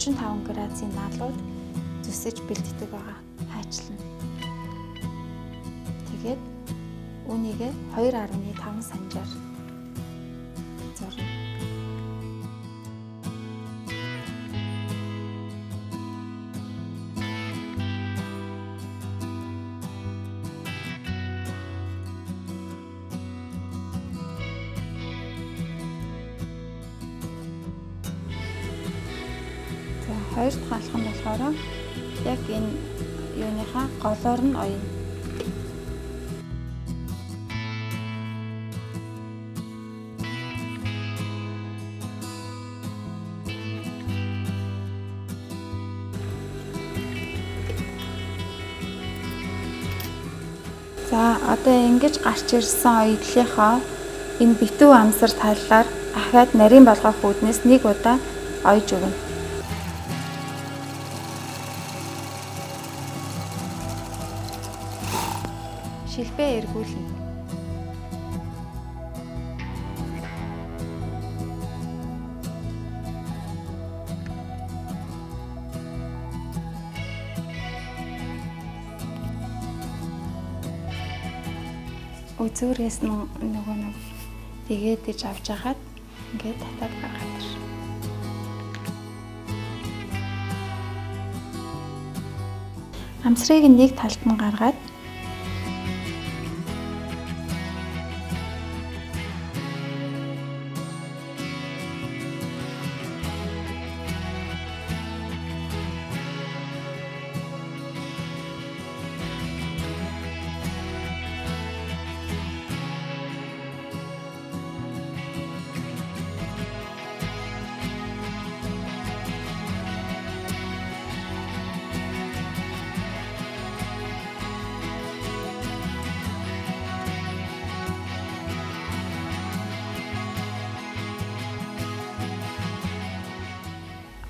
45 градусын наалууд зүсэж бэлддэг байгаа. Хайчлана. Тэгээд үүнийг 2.5 санжаар зурна. Хоёр дахь алхам болохоор яг энэ юуныхаа голоор нь оёно. За одоо ингэж гарч ирсэн оёдлынхоо энэ битүү амсар таллаар ахаад нарийн болгох үүднээс нэг удаа ойж өгнө. Шилбээ эргүүлнэ. Үзүүрээс нөгөө нэг тэгээд иж авч хагаад ингээд татаад гаргаад ир. Амсрыг нэг талд нь гаргаад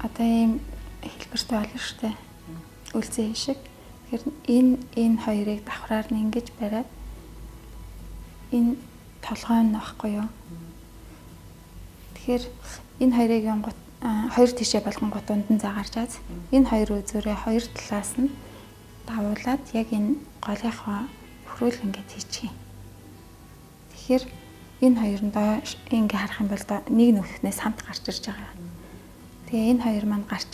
одоо ийм хэлбэрт болно шүү дээ. Үлзий шиг. Тэгэхээр энэ хоёрыг давхраар нь ингэж бариад энэ толгой нь багхгүй юу? Тэгэхээр энэ хоёрыг хоёр тишээ болгонгот дунд нь загарч аз. Энэ хоёр үзүүрээ хоёр талаас нь давуулаад яг энэ голынхоо хөрөөл ингэж хийчихье. Тэгэхээр энэ хоёр нь доош ингэ харах юм бол нэг нүхнээс хамт гарч ирж байгаа. Тэгээ энэ хоёр маань гарч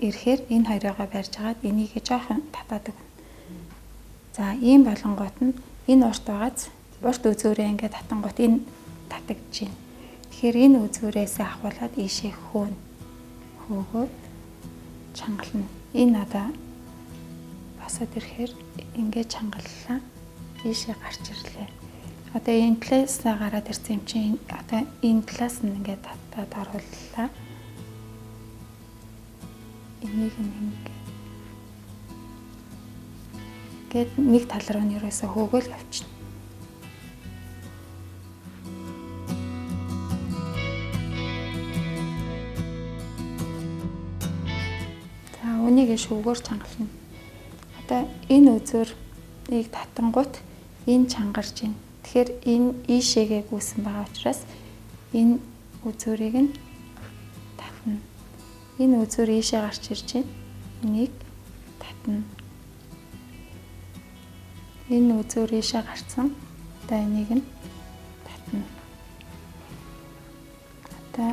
ирэхээр энэ хоёроо барьж агаад энийг жоохон татаад өгнө. За ийм болонгууд нь энэ урт байгааз урт үзүүрээ ингээд татангууд энэ татагдж байна. Тэгэхээр энэ үзүүрээс ахуулаад ийшээ хөөгөөд чангална. Энэ одоо босоод ирэхээр ингээд чангаллаа. Ийшээ гарч ирлээ. Одоо энэ талаас гараад ирсэн юм чинь одоо энэ талаас нь ингээд татаад орууллаа. Энийг ингээд нэг тал руу нь ерөөсөө хөөгөөл явчихна. За үнийг шүүгээр чангална. Одоо энэ үзүүрийг татангуут энэ чангарч байна. Тэгэхээр энэ ийшээгээ гүйсэн байгаа учраас энэ үзүүрийг нь татна. Энэ үзүүр ийшээ гарч ирж байна. Энийг татна. Энэ үзүүр ийшээ гарсан. Одоо энийг нь татна. Одоо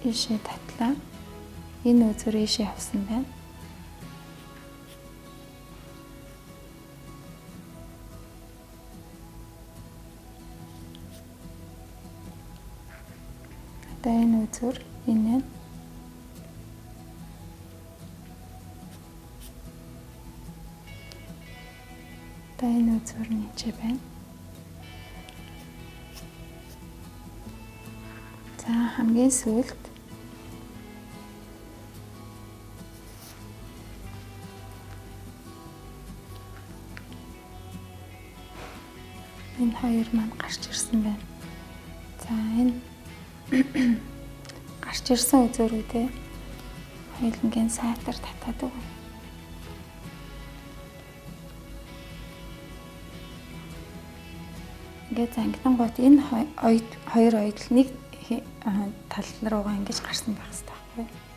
ийшээ татлаа. Энэ үзүүр ийшээ явсан байна. Одоо энэ үзүүр энэ энэ үзүүр нь ч байна. За хамгийн сүүлд энэ хоёр маань гарч ирсэн байна. За энэ гарч ирсэн үзүүрүүдээ хоёулангийн сайтар татаад өгнө. Ингээд зангидангууд энэ хоёр оёдол нэг тал руугаа ингэж гарсан байх хэрэгтэй байхгүй юу?